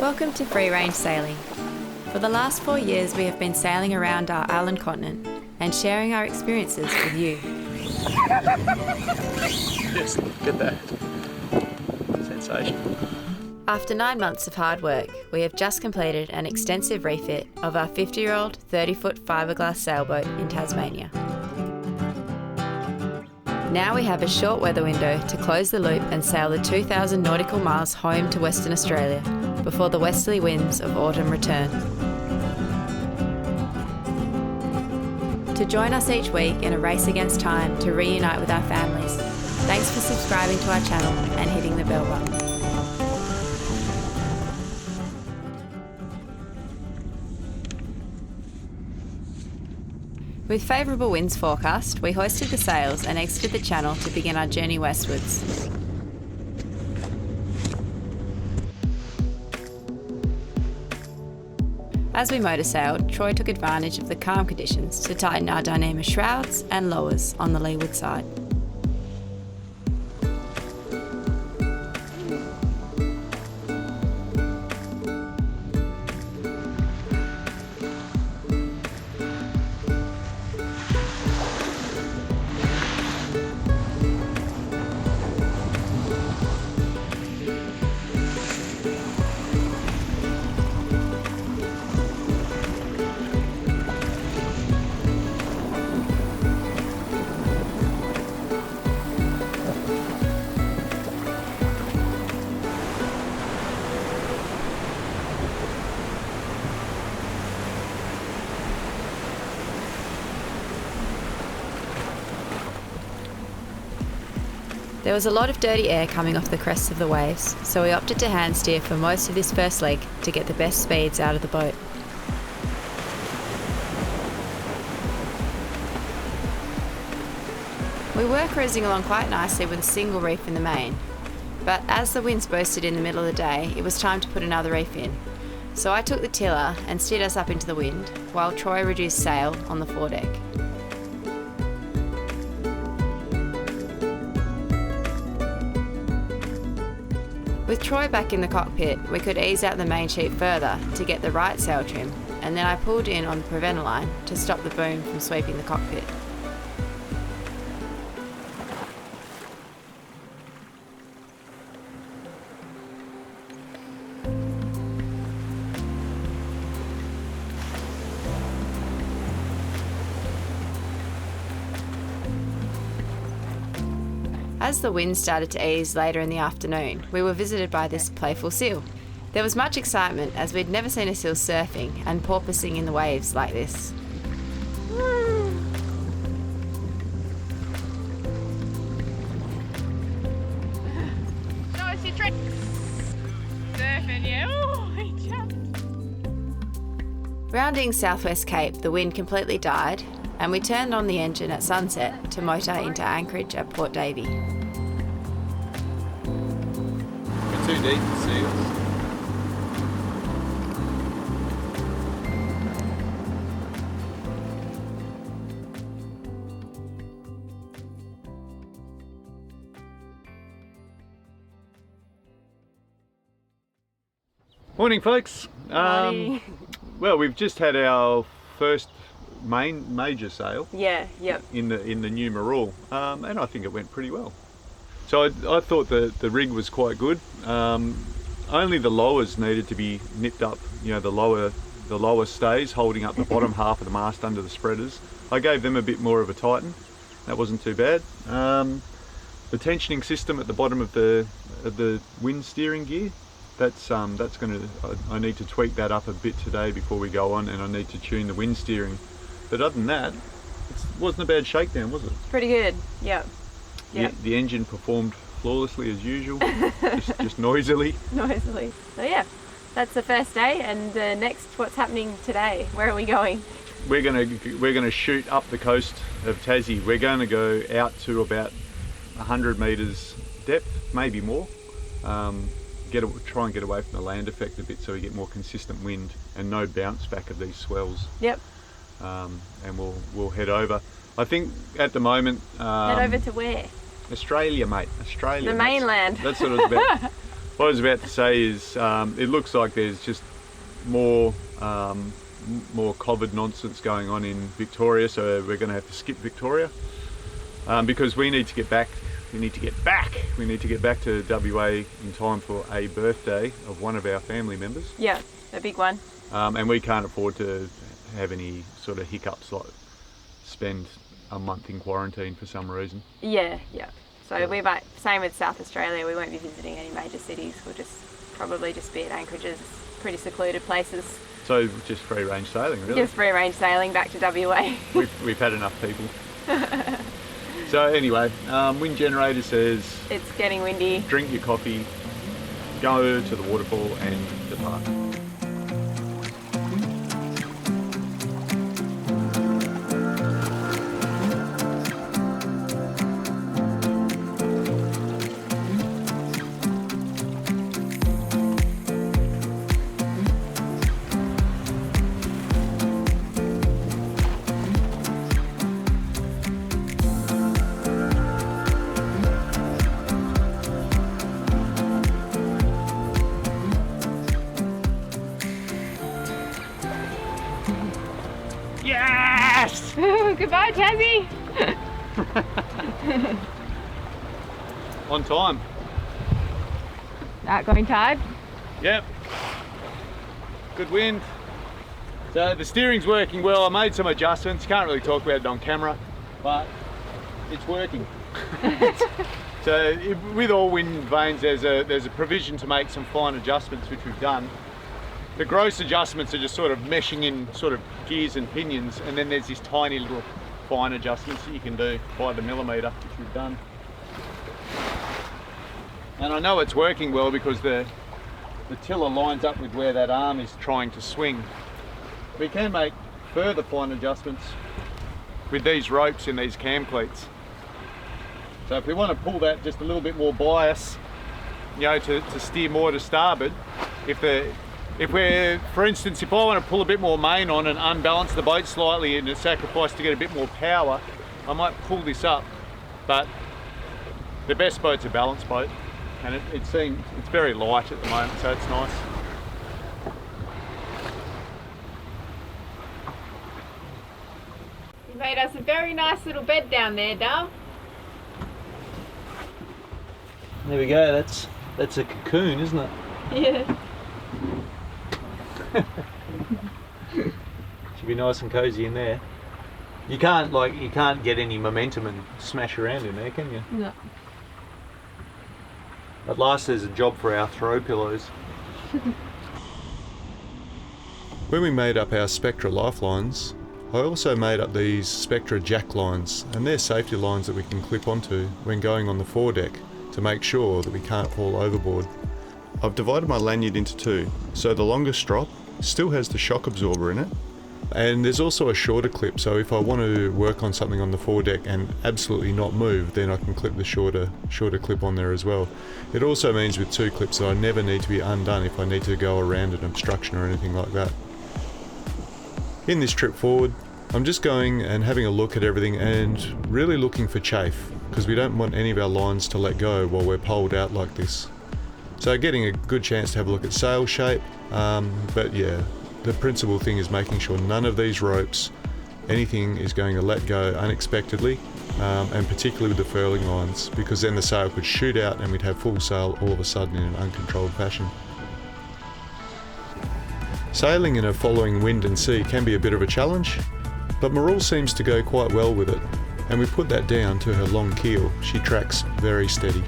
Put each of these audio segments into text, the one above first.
Welcome to Free Range Sailing. For the last 4 years we have been sailing around our island continent and sharing our experiences with you. Just look at that. Sensational. After 9 months of hard work, we have just completed an extensive refit of our 50-year-old 30-foot fiberglass sailboat in Tasmania. Now we have a short weather window to close the loop and sail the 2,000 nautical miles home to Western Australia before the westerly winds of autumn return. To join us each week in a race against time to reunite with our families, thanks for subscribing to our channel and hitting the bell button. With favourable winds forecast, we hoisted the sails and exited the channel to begin our journey westwards. As we motor sailed, Troy took advantage of the calm conditions to tighten our Dyneema shrouds and lowers on the leeward side. There was a lot of dirty air coming off the crests of the waves, so we opted to hand steer for most of this first leg to get the best speeds out of the boat. We were cruising along quite nicely with a single reef in the main, but as the winds boasted in the middle of the day, it was time to put another reef in. So I took the tiller and steered us up into the wind, while Troy reduced sail on the foredeck. With Troy back in the cockpit, we could ease out the main sheet further to get the right sail trim, and then I pulled in on the preventer line to stop the boom from sweeping the cockpit. As the wind started to ease later in the afternoon, we were visited by this playful seal. There was much excitement as we'd never seen a seal surfing and porpoising in the waves like this. Nice, you're surfing, yeah. Oh, he jumped. Rounding Southwest Cape, the wind completely died, and we turned on the engine at sunset to motor into anchorage at Port Davey. We're too deep for seals. Morning, folks. Morning. Well, we've just had our first major sail Yeah, yep. in the new Marul, and I think it went pretty well. So I thought the rig was quite good. Only the lowers needed to be nipped up. You know, the lower stays holding up the bottom half of the mast under the spreaders. I gave them a bit more of a tighten. That wasn't too bad. The tensioning system at the bottom of the wind steering gear. That's going to. I need to tweak that up a bit today before we go on, and I need to tune the wind steering. But other than that, it wasn't a bad shakedown, was it? Pretty good, yep. The engine performed flawlessly as usual, just noisily. Noisily. So yeah, that's the first day, and next, what's happening today? Where are we going? We're gonna shoot up the coast of Tassie. We're going to go out to about 100 metres depth, maybe more. Try and get away from the land effect a bit, so we get more consistent wind and no bounce back of these swells. Yep. And we'll head over. I think at the moment. Head over to where? Australia, mate. Australia. The mainland. That's what it was about. What I was about to say is it looks like there's just more more COVID nonsense going on in Victoria, so we're going to have to skip Victoria because we need to get back. We need to get back to WA in time for a birthday of one of our family members. Yeah, a big one. And we can't afford to have any sort of hiccups like spend a month in quarantine for some reason. Yeah. So we might, same with South Australia, we won't be visiting any major cities. We'll probably just be at anchorages, pretty secluded places. So just free range sailing, really? Just free range sailing back to WA. We've had enough people. So anyway, wind generator says It's getting windy. drink your coffee, go to the waterfall and depart. Yes! Goodbye, Tassie. On time. Outgoing tide. Yep. Good wind. So the steering's working well. I made some adjustments. Can't really talk about it on camera, but it's working. So with all wind vanes, there's a provision to make some fine adjustments, which we've done. The gross adjustments are just sort of meshing in sort of gears and pinions, and then there's this tiny little fine adjustments that you can do by the millimetre, which we've done. And I know it's working well because the tiller lines up with where that arm is trying to swing. We can make further fine adjustments with these ropes and these cam cleats. So if we want to pull that just a little bit more bias, you know, to steer more to starboard, if we're, for instance, if I want to pull a bit more main on and unbalance the boat slightly and sacrifice to get a bit more power, I might pull this up. But the best boat's a balance boat, and it's very light at the moment, so it's nice. You made us a very nice little bed down there, Dal. There we go, that's a cocoon, isn't it? Yeah. Should be nice and cozy in there. You can't get any momentum and smash around in there, can you? No. At last there's a job for our throw pillows. When we made up our Spectra lifelines, I also made up these Spectra jack lines, and they're safety lines that we can clip onto when going on the foredeck to make sure that we can't fall overboard. I've divided my lanyard into two, so the longer strop still has the shock absorber in it, and there's also a shorter clip, so if I want to work on something on the foredeck and absolutely not move, then I can clip the shorter clip on there as well. It also means with two clips that I never need to be undone if I need to go around an obstruction or anything like that. In this trip forward, I'm just going and having a look at everything and really looking for chafe, because we don't want any of our lines to let go while we're poled out like this. So getting a good chance to have a look at sail shape, but yeah, the principal thing is making sure none of these ropes, anything is going to let go unexpectedly, and particularly with the furling lines, because then the sail could shoot out and we'd have full sail all of a sudden in an uncontrolled fashion. Sailing in a following wind and sea can be a bit of a challenge, but Marul seems to go quite well with it, and we put that down to her long keel. She tracks very steady.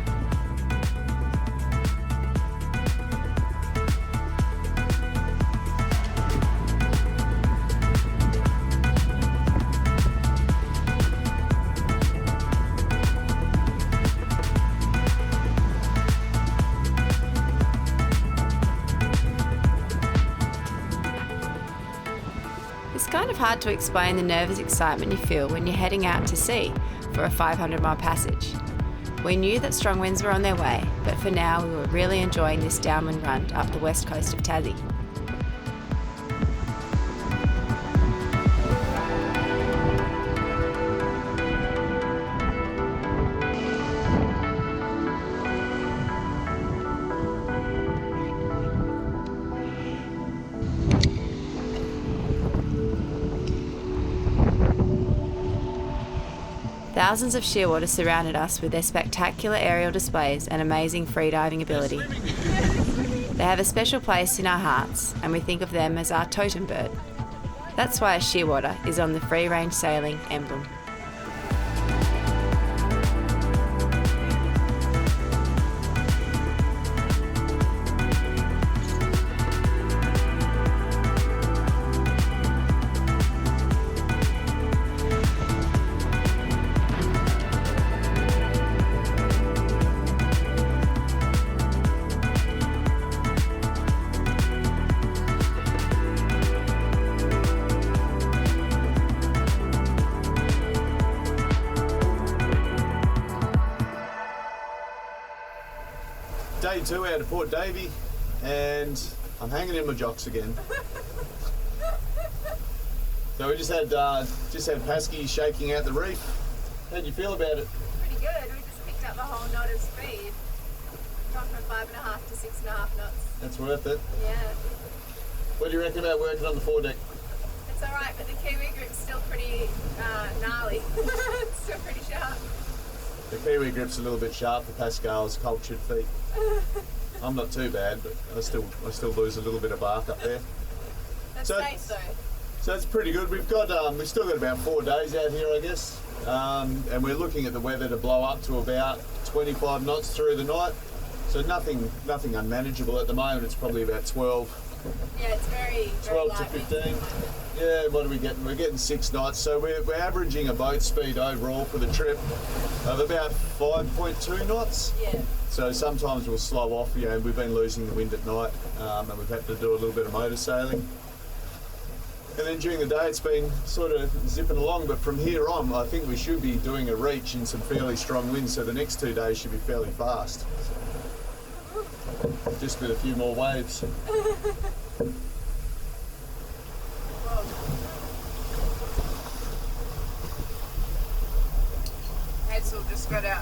It's kind of hard to explain the nervous excitement you feel when you're heading out to sea for a 500-mile passage. We knew that strong winds were on their way, but for now we were really enjoying this downwind run up the west coast of Tassie. Thousands of shearwaters surrounded us with their spectacular aerial displays and amazing freediving ability. They have a special place in our hearts, and we think of them as our totem bird. That's why a shearwater is on the free-range sailing emblem. Day 2 out of Port Davey, and I'm hanging in my jocks again. So we just had Pasky shaking out the reef. How do you feel about it? Pretty good. We just picked up a whole knot of speed. Gone from 5.5 to 6.5 knots. That's worth it. Yeah. What do you reckon about working on the foredeck? It's alright, but the Kiwi grip's still pretty gnarly. It's still pretty sharp. The Kiwi grip's a little bit sharp for Pascal's cultured feet. I'm not too bad, but I still lose a little bit of bark up there. That's safe though. So it's pretty good. We've still got about 4 days out here, I guess, and we're looking at the weather to blow up to about 25 knots through the night. So nothing unmanageable at the moment. It's probably about 12. Yeah, it's very 12 to light 15. Yeah, what are we getting? We're getting 6 knots. So we're averaging a boat speed overall for the trip of about 5.2 knots. Yeah. So sometimes we'll slow off. You know, we've been losing the wind at night, and we've had to do a little bit of motor sailing. And then during the day it's been sort of zipping along, but from here on I think we should be doing a reach in some fairly strong winds, so the next 2 days should be fairly fast. Just with a few more waves. Hazel just got a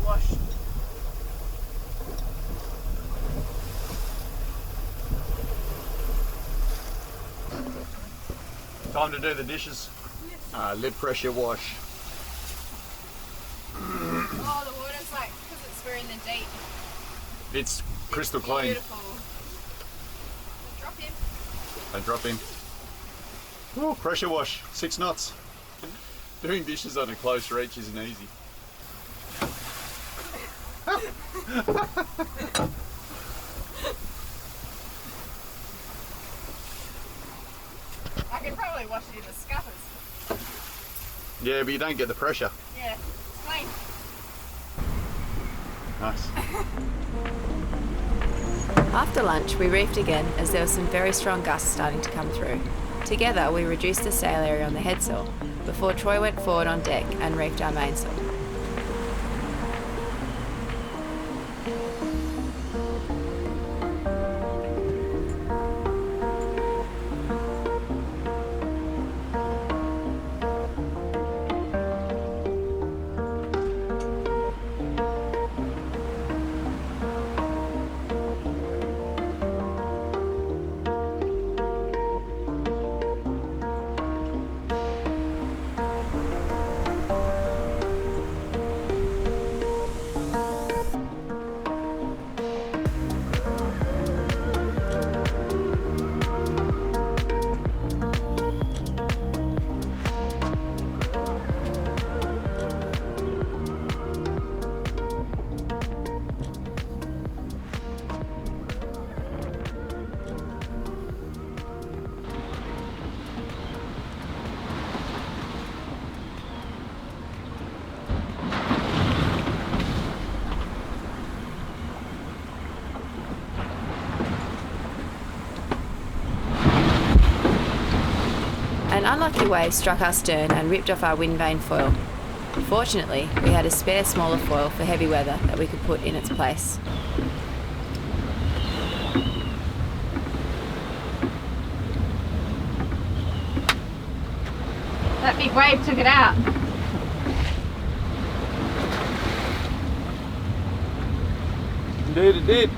wash. Time to do the dishes. Lid pressure wash. Oh, the water's like, because we're in the deep. It's crystal clean. Beautiful. Drop in. And drop in. Ooh, pressure wash, 6 knots. Doing dishes on a close reach isn't easy. I could probably wash it in the scuppers. Yeah, but you don't get the pressure. Yeah, it's clean. Nice. After lunch, we reefed again as there were some very strong gusts starting to come through. Together, we reduced the sail area on the headsail before Troy went forward on deck and reefed our mainsail. An unlucky wave struck our stern and ripped off our wind vane foil. Fortunately, we had a spare smaller foil for heavy weather that we could put in its place. That big wave took it out. Indeed it did.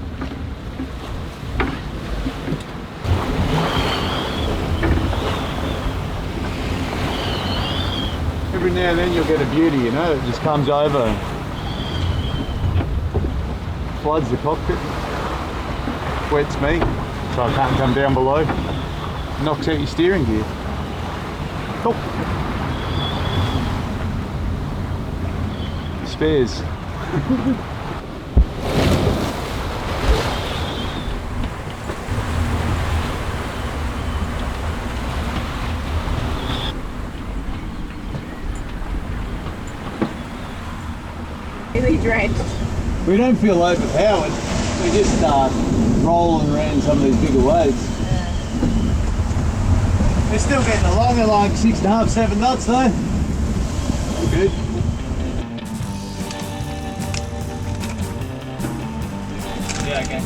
every now and then you'll get a beauty, you know, that just comes over and floods the cockpit, wets me, so I can't come down below, knocks out your steering gear. Cool. Spares. Really drenched. We don't feel overpowered. We just rolling around some of these bigger waves. We're still getting along at like 6.5, 7 knots though. We're good. Yeah, okay.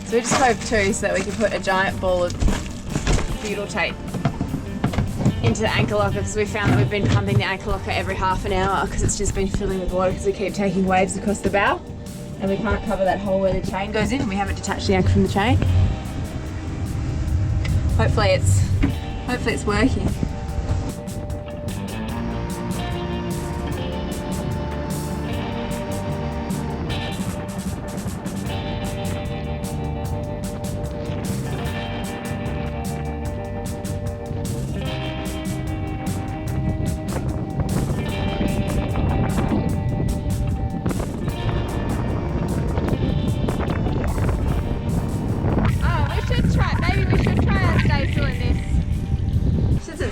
So we just hove too so that we can put a giant ball of butyl tape into the anchor locker, because we found that we've been pumping the anchor locker every half an hour because it's just been filling with water because we keep taking waves across the bow and we can't cover that hole where the chain goes in and we haven't detached the anchor from the chain. Hopefully it's working.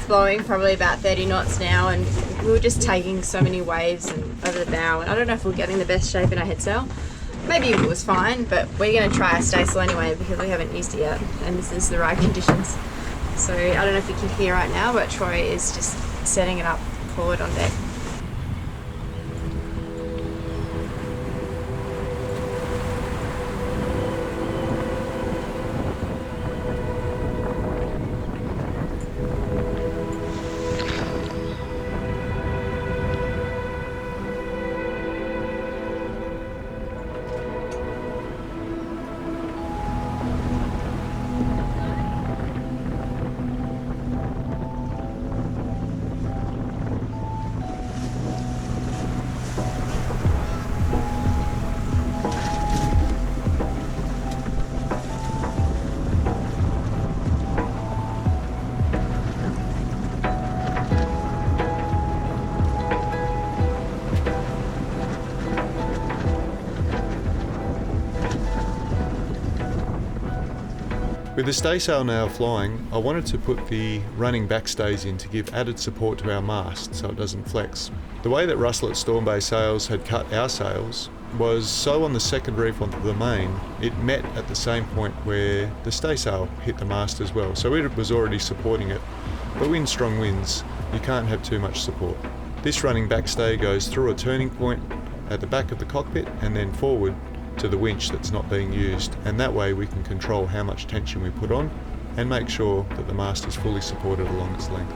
Blowing probably about 30 knots now, and we were just taking so many waves and over the bow, and I don't know if we're getting the best shape in our headsail. Maybe it was fine, but we're going to try our staysail anyway because we haven't used it yet and this is the right conditions. So I don't know if you can hear right now, but Troy is just setting it up forward on deck. With the staysail now flying, I wanted to put the running backstays in to give added support to our mast so it doesn't flex. The way that Russell at Storm Bay Sails had cut our sails was so on the second reef onto the main, it met at the same point where the staysail hit the mast as well, so it was already supporting it. But in strong winds, you can't have too much support. This running backstay goes through a turning point at the back of the cockpit and then forward to the winch that's not being used, and that way we can control how much tension we put on and make sure that the mast is fully supported along its length.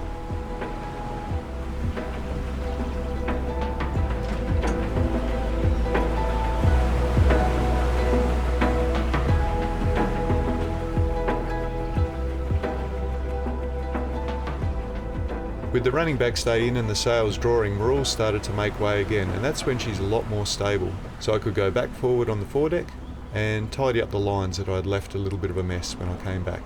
With the running backstay in and the sails drawing, Marul started to make way again, and that's when she's a lot more stable. So I could go back forward on the foredeck and tidy up the lines that I'd left a little bit of a mess when I came back.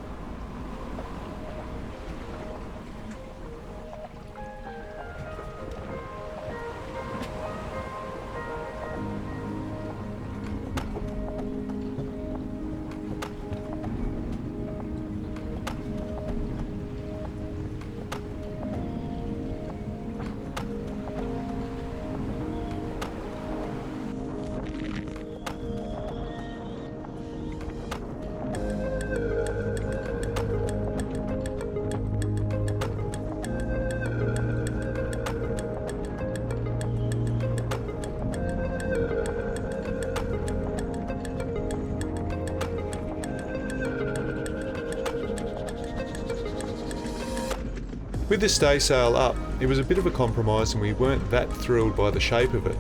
With the staysail up, it was a bit of a compromise and we weren't that thrilled by the shape of it.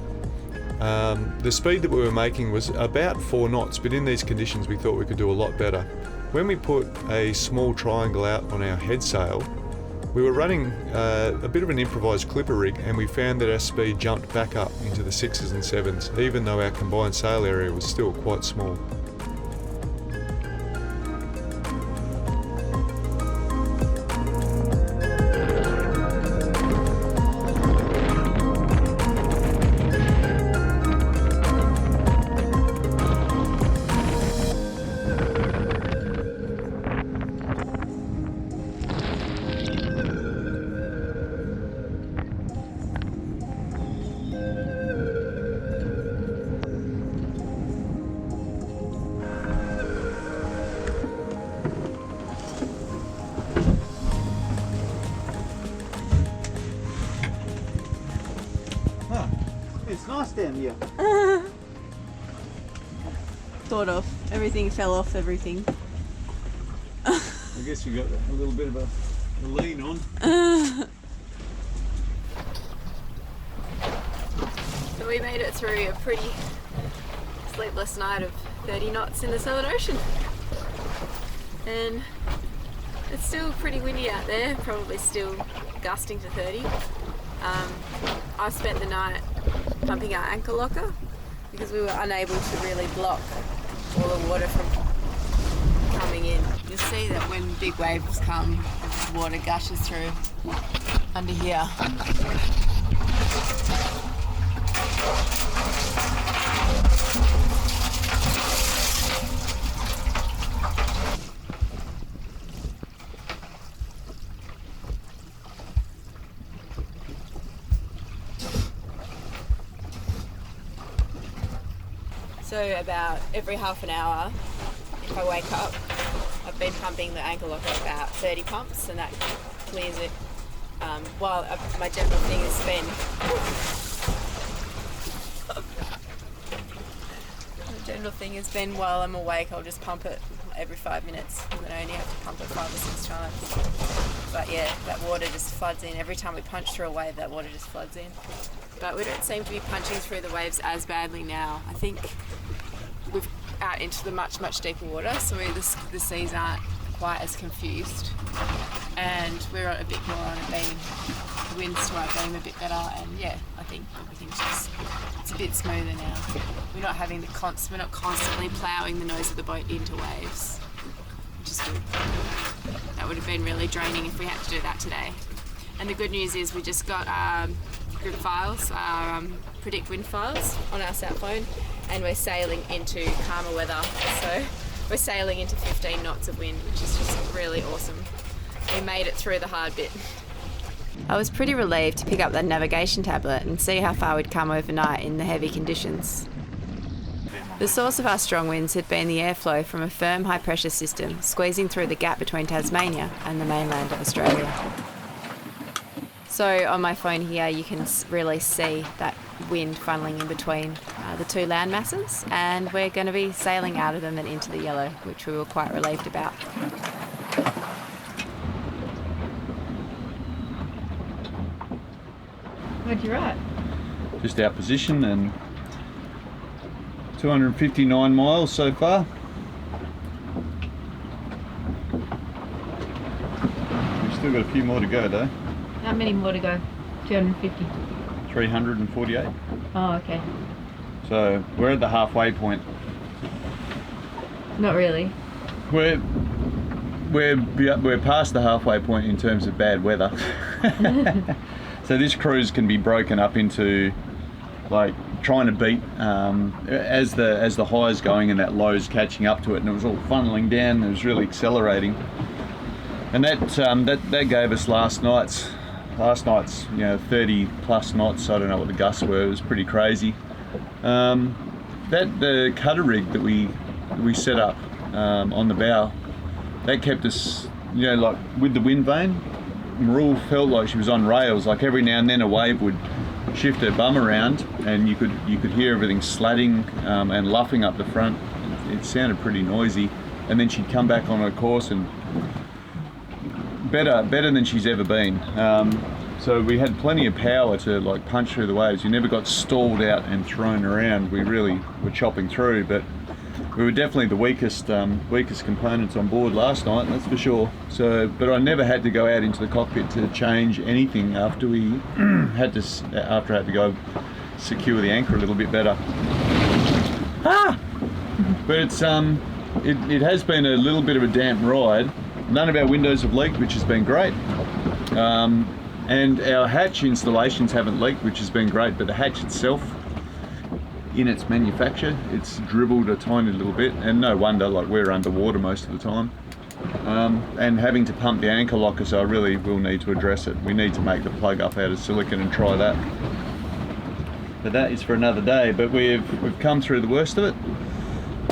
The speed that we were making was about 4 knots, but in these conditions we thought we could do a lot better. When we put a small triangle out on our head sail, we were running a bit of an improvised clipper rig, and we found that our speed jumped back up into the 6s and 7s, even though our combined sail area was still quite small. It's nice down here. Sort of. Everything fell off everything. I guess we got a little bit of a lean on. So we made it through a pretty sleepless night of 30 knots in the Southern Ocean. And it's still pretty windy out there, probably still gusting to 30. I spent the night pumping our anchor locker because we were unable to really block all the water from coming in. You'll see that when big waves come, water gushes through under here. So about every half an hour, if I wake up, I've been pumping the anchor locker about 30 pumps, and that clears it. While my general thing has been, while I'm awake, I'll just pump it every 5 minutes, and then I only have to pump it 5 or 6 times. But yeah, that water just floods in. Every time we punch through a wave, that water just floods in. But we don't seem to be punching through the waves as badly now. I think we've out into the much deeper water, so the seas aren't quite as confused, and we're a bit more on a beam. The wind's to our beam a bit better, and yeah, I think everything's it's a bit smoother now. We're not having we're not constantly ploughing the nose of the boat into waves, which is good. That would have been really draining if we had to do that today. And the good news is we just got group files, our predict wind files on our sat phone, and we're sailing into calmer weather. So we're sailing into 15 knots of wind, which is just really awesome. We made it through the hard bit. I was pretty relieved to pick up that navigation tablet and see how far we'd come overnight in the heavy conditions. The source of our strong winds had been the airflow from a firm high pressure system squeezing through the gap between Tasmania and the mainland of Australia. So on my phone here you can really see that wind funneling in between the two land masses, and we're going to be sailing out of them and into the yellow, which we were quite relieved about. What'd you write? Just our position and 259 miles so far. We've still got a few more to go though. How many more to go? 250. 348. Oh, okay. So we're at the halfway point. Not really. We're past the halfway point in terms of bad weather. So this cruise can be broken up into like trying to beat as the high's going and that low's catching up to it, and it was all funneling down. It was really accelerating, and that gave us last night's 30 plus knots. I don't know what the gusts were. It was pretty crazy. The cutter rig that we set up on the bow, that kept us, like with the wind vane. Marul felt like she was on rails. Like every now and then a wave would shift her bum around, and you could hear everything slatting and luffing up the front. It sounded pretty noisy, and then she'd come back on her course and better than she's ever been. So we had plenty of power to like punch through the waves. You never got stalled out and thrown around. We really were chopping through, but we were definitely the weakest components on board last night, that's for sure. So, but I never had to go out into the cockpit to change anything after we after I had to go secure the anchor a little bit better. But it's it has been a little bit of a damp ride. None of our windows have leaked, which has been great. And our hatch installations haven't leaked, which has been great, but the hatch itself, in its manufacture, it's dribbled a tiny little bit, and no wonder, like we're underwater most of the time. And having to pump the anchor locker, so I really will need to address it. We need to make the plug up out of silicon and try that. But that is for another day, but we've come through the worst of it.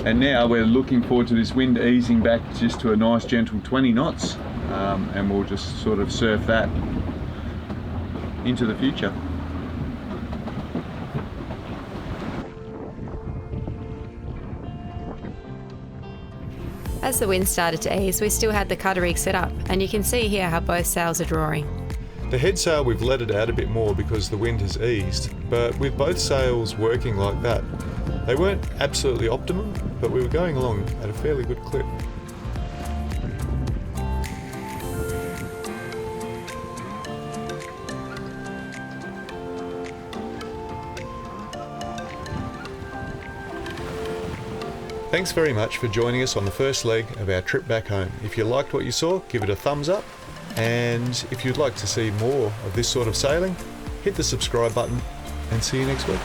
And now we're looking forward to this wind easing back just to a nice gentle 20 knots, and we'll just sort of surf that into the future. As the wind started to ease, we still had the cutter rig set up, and you can see here how both sails are drawing. The head sail, we've let it out a bit more because the wind has eased, but with both sails working like that, they weren't absolutely optimum, but we were going along at a fairly good clip. Thanks very much for joining us on the first leg of our trip back home. If you liked what you saw, give it a thumbs up, and if you'd like to see more of this sort of sailing, hit the subscribe button, and see you next week.